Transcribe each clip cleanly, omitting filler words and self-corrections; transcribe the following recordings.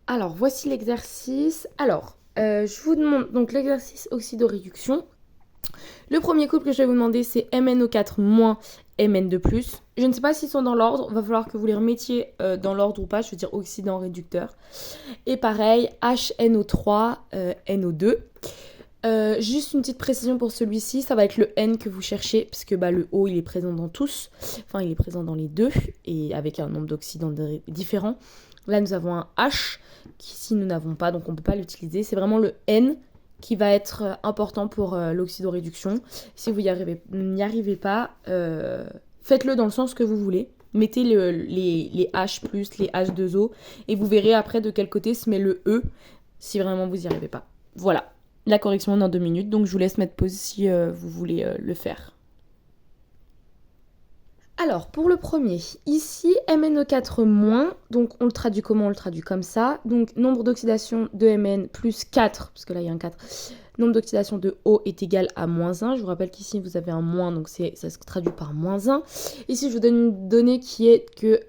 Alors, voici l'exercice. Alors, je vous demande donc l'exercice oxydoréduction. Le premier couple que je vais vous demander, c'est MnO4 moins Mn2 plus. Je ne sais pas s'ils sont dans l'ordre. Il va falloir que vous les remettiez dans l'ordre ou pas. Je veux dire oxydant réducteur. Et pareil, HNO3 NO2. Juste une petite précision pour celui-ci, ça va être le N que vous cherchez, parce que le O il est présent dans tous, enfin il est présent dans les deux, et avec un nombre d'oxydants différent. Là nous avons un H, qu'ici nous n'avons pas, donc on ne peut pas l'utiliser. C'est vraiment le N qui va être important pour l'oxydoréduction. Si vous n'y arrivez pas, faites-le dans le sens que vous voulez. Mettez les H+, les H2O, et vous verrez après de quel côté se met le E, si vraiment vous n'y arrivez pas. Voilà. La correction est dans 2 minutes, donc je vous laisse mettre pause si vous voulez le faire. Alors, pour le premier, ici, MnO4-, donc on le traduit comment? On le traduit comme ça. Donc, nombre d'oxydation de Mn plus 4, parce que là, il y a un 4. Nombre d'oxydation de O est égal à moins 1. Je vous rappelle qu'ici, vous avez un moins, donc ça se traduit par moins 1. Ici, je vous donne une donnée qui est que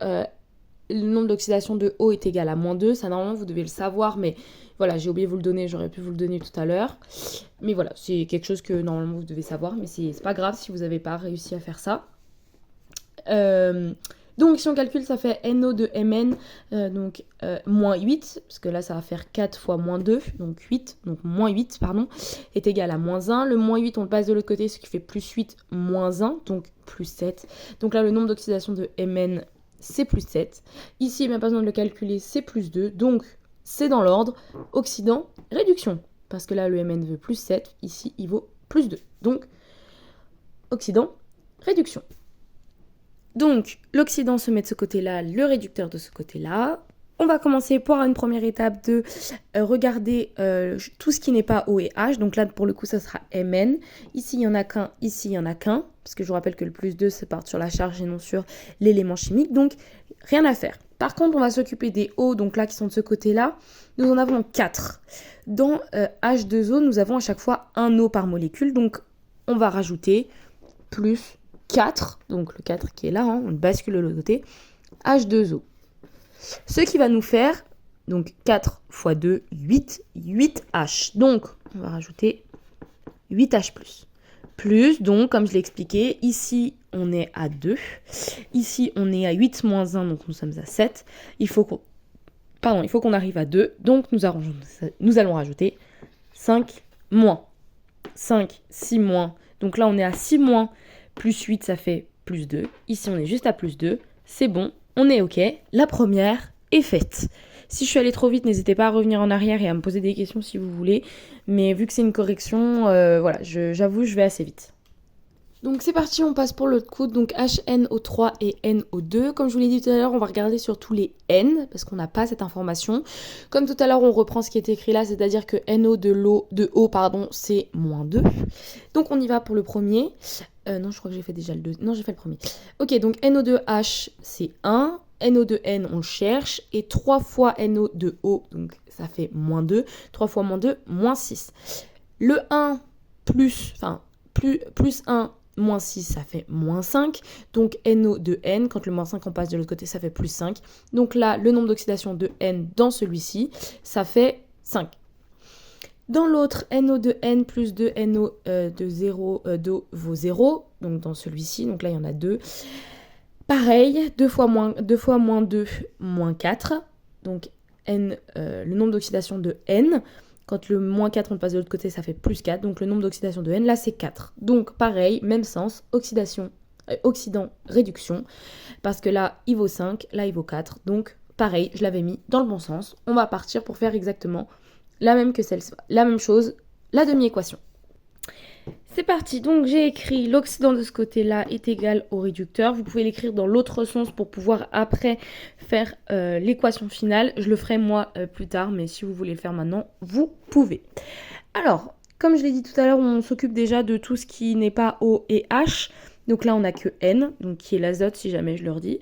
le nombre d'oxydation de O est égal à moins 2. Ça, normalement, vous devez le savoir, mais voilà, j'ai oublié de vous le donner. J'aurais pu vous le donner tout à l'heure. Mais voilà, c'est quelque chose que normalement, vous devez savoir, mais c'est pas grave si vous n'avez pas réussi à faire ça. Donc si on calcule, ça fait NO de Mn, donc moins 8, parce que là ça va faire 4 fois moins 2, donc 8, donc moins 8, pardon, est égal à moins 1. Le moins 8, on le passe de l'autre côté, ce qui fait plus 8, moins 1, donc plus 7. Donc là, le nombre d'oxydation de Mn, c'est plus 7. Ici, il n'y a pas besoin de le calculer, c'est plus 2, donc c'est dans l'ordre oxydant, réduction. Parce que là, le Mn veut plus 7, ici, il vaut plus 2. Donc, oxydant, réduction. Donc, l'oxydant se met de ce côté-là, le réducteur de ce côté-là. On va commencer par une première étape de regarder tout ce qui n'est pas O et H. Donc là, pour le coup, ça sera Mn. Ici, il n'y en a qu'un. Ici, il n'y en a qu'un. Parce que je vous rappelle que le plus 2 se part sur la charge et non sur l'élément chimique. Donc, rien à faire. Par contre, on va s'occuper des O, donc là, qui sont de ce côté-là. Nous en avons 4. Dans H2O, nous avons à chaque fois un O par molécule. Donc, on va rajouter plus 4, donc le 4 qui est là, on le bascule de l'autre côté, H2O. Ce qui va nous faire, donc 4 fois 2, 8, 8H. Donc, on va rajouter 8H+. Plus, donc, comme je l'ai expliqué, ici, on est à 2. Ici, on est à 8 moins 1, donc nous sommes à 7. Il faut qu'on arrive à 2. Donc, nous allons rajouter 5 moins. 5, 6 moins. Donc là, on est à 6 moins. Plus 8, ça fait plus 2. Ici, on est juste à plus 2. C'est bon, on est OK. La première est faite. Si je suis allée trop vite, n'hésitez pas à revenir en arrière et à me poser des questions si vous voulez. Mais vu que c'est une correction, voilà, j'avoue, je vais assez vite. Donc c'est parti, on passe pour l'autre coude, donc HNO3 et NO2. Comme je vous l'ai dit tout à l'heure, on va regarder sur tous les N, parce qu'on n'a pas cette information. Comme tout à l'heure, on reprend ce qui est écrit là, c'est-à-dire que NO de O, c'est moins 2. Donc on y va pour le premier. Non, je crois que j'ai fait déjà le 2. Non, j'ai fait le premier. Ok, donc NO2H, c'est 1. NO2N, on le cherche. Et 3 fois NO2O, donc ça fait moins 2. 3 fois moins 2, moins 6. Le 1 plus 1, moins 6, ça fait moins 5. Donc NO de N, quand le moins 5 on passe de l'autre côté, ça fait plus 5. Donc là, le nombre d'oxydation de N dans celui-ci, ça fait 5. Dans l'autre, NO de N plus 2 NO de 0 vaut 0. Donc dans celui-ci, donc là il y en a 2. Pareil, 2 fois moins 2, moins 4. Donc le nombre d'oxydation de N. Quand le moins 4, on le passe de l'autre côté, ça fait plus 4. Donc le nombre d'oxydation de N, là, c'est 4. Donc pareil, même sens, oxydant, réduction. Parce que là, il vaut 5, là, il vaut 4. Donc pareil, je l'avais mis dans le bon sens. On va partir pour faire exactement la même chose, la demi-équation. C'est parti, donc j'ai écrit l'oxydant de ce côté-là est égal au réducteur. Vous pouvez l'écrire dans l'autre sens pour pouvoir après faire l'équation finale. Je le ferai moi plus tard, mais si vous voulez le faire maintenant, vous pouvez. Alors, comme je l'ai dit tout à l'heure, on s'occupe déjà de tout ce qui n'est pas O et H. Donc là, on n'a que N, donc qui est l'azote si jamais je le redis.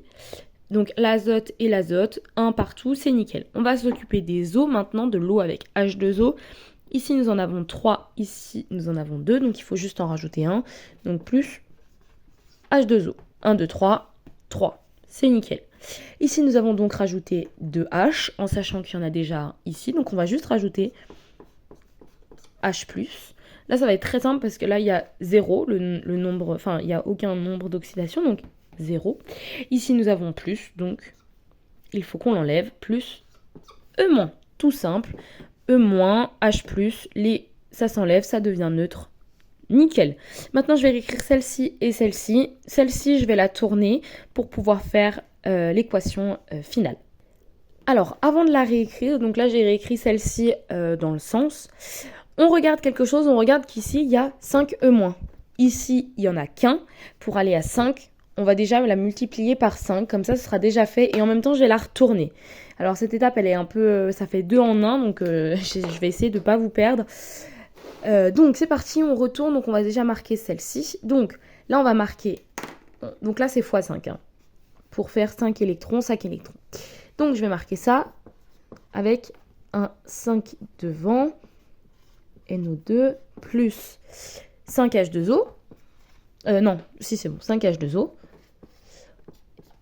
Donc l'azote et l'azote, un partout, c'est nickel. On va s'occuper des O maintenant, de l'eau avec H2O. Ici, nous en avons 3, ici, nous en avons 2, donc il faut juste en rajouter un. Donc plus H2O. 1, 2, 3, 3. C'est nickel. Ici, nous avons donc rajouté 2 H, en sachant qu'il y en a déjà ici. Donc, on va juste rajouter H+. Là, ça va être très simple parce que là, il y a 0, le nombre, enfin, il n'y a aucun nombre d'oxydation, donc 0. Ici, nous avons plus, donc il faut qu'on l'enlève, plus E-, tout simple. E-, H+, ça s'enlève, ça devient neutre. Nickel. Maintenant, je vais réécrire celle-ci et celle-ci. Celle-ci, je vais la tourner pour pouvoir faire l'équation finale. Alors, avant de la réécrire, donc là, j'ai réécrit celle-ci dans le sens. On regarde quelque chose, on regarde qu'ici, il y a 5 E-. Ici, il n'y en a qu'un. Pour aller à 5, on va déjà la multiplier par 5. Comme ça, ce sera déjà fait. Et en même temps, je vais la retourner. Alors, cette étape, elle est un peu... ça fait 2 en 1, donc je vais essayer de ne pas vous perdre. Donc c'est parti, on retourne, donc on va déjà marquer celle-ci. Donc là on va marquer, donc là c'est x5, hein, pour faire 5 électrons, 5 électrons. Donc je vais marquer ça avec un 5 devant, NO2, plus 5H2O, non, si c'est bon, 5H2O,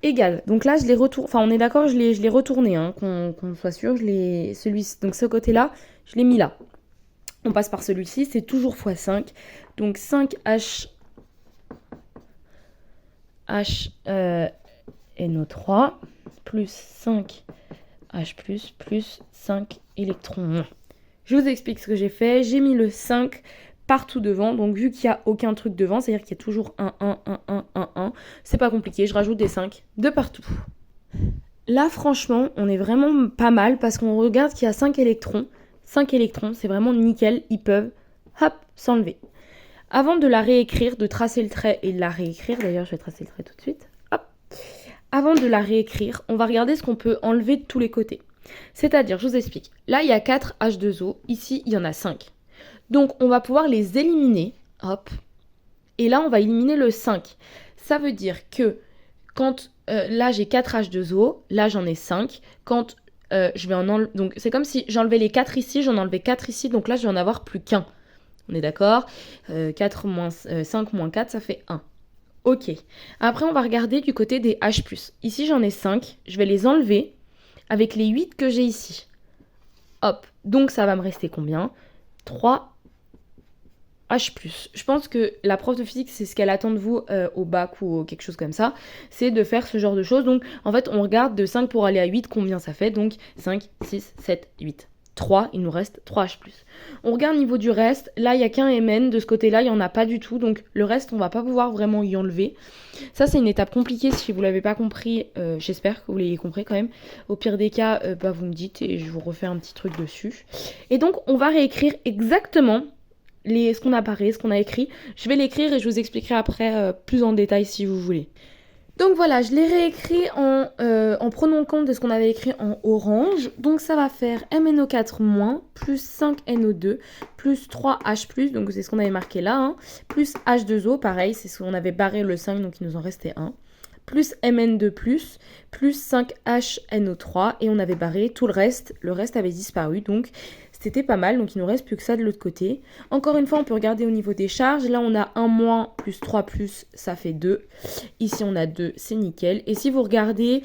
égale, donc là je l'ai retourné, enfin on est d'accord, je l'ai retourné, hein, qu'on soit sûr, donc ce côté-là, je l'ai mis là. On passe par celui-ci, c'est toujours x5. Donc 5H NO3 plus 5H plus 5 électrons. Je vous explique ce que j'ai fait. J'ai mis le 5 partout devant. Donc vu qu'il n'y a aucun truc devant, c'est-à-dire qu'il y a toujours un 1, c'est pas compliqué. Je rajoute des 5 de partout. Là, franchement, on est vraiment pas mal parce qu'on regarde qu'il y a 5 électrons. 5 électrons, c'est vraiment nickel, ils peuvent, hop, s'enlever. Avant de la réécrire, de tracer le trait et de la réécrire, d'ailleurs je vais tracer le trait tout de suite, hop. Avant de la réécrire, on va regarder ce qu'on peut enlever de tous les côtés. C'est-à-dire, je vous explique, là il y a 4 H2O, ici il y en a 5. Donc on va pouvoir les éliminer, hop, et là on va éliminer le 5. Ça veut dire que quand là j'ai 4 H2O, là j'en ai 5, quand je vais en enlever. Donc c'est comme si j'enlevais les 4 ici, j'en enlevais 4 ici, donc là je vais en avoir plus qu'un. On est d'accord, 5 moins 4, ça fait 1. Ok. Après, on va regarder du côté des H+. Ici, j'en ai 5. Je vais les enlever avec les 8 que j'ai ici. Hop. Donc, ça va me rester combien ? 3 H+. Je pense que la prof de physique, c'est ce qu'elle attend de vous au bac ou quelque chose comme ça, c'est de faire ce genre de choses. Donc, en fait, on regarde de 5 pour aller à 8, combien ça fait. Donc, 5, 6, 7, 8. 3, il nous reste 3 H+. On regarde au niveau du reste. Là, il n'y a qu'un Mn. De ce côté-là, il n'y en a pas du tout. Donc, le reste, on va pas pouvoir vraiment y enlever. Ça, c'est une étape compliquée. Si vous ne l'avez pas compris, j'espère que vous l'ayez compris quand même. Au pire des cas, vous me dites et je vous refais un petit truc dessus. Et donc, on va réécrire exactement ce qu'on a parlé, ce qu'on a écrit. Je vais l'écrire et je vous expliquerai après plus en détail si vous voulez. Donc voilà, je l'ai réécrit en prenant compte de ce qu'on avait écrit en orange. Donc ça va faire MnO4- plus 5NO2 plus 3H+, donc c'est ce qu'on avait marqué là, hein, plus H2O, pareil, c'est ce qu'on avait barré le 5, donc il nous en restait 1, plus Mn2+, plus 5HNO3, et on avait barré tout le reste avait disparu, donc c'était pas mal, donc il nous reste plus que ça de l'autre côté. Encore une fois, on peut regarder au niveau des charges. Là, on a 1- plus 3+, ça fait 2. Ici, on a 2, c'est nickel. Et si vous regardez,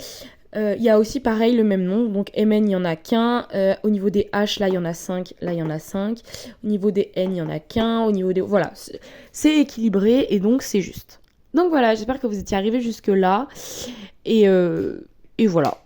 il y a aussi pareil le même nombre. Donc Mn, il n'y en a qu'un. Au niveau des H, là, il y en a 5. Là, il y en a 5. Au niveau des N, il n'y en a qu'un. Au niveau des... Voilà, c'est équilibré et donc c'est juste. Donc voilà, j'espère que vous étiez arrivés jusque-là. Et voilà.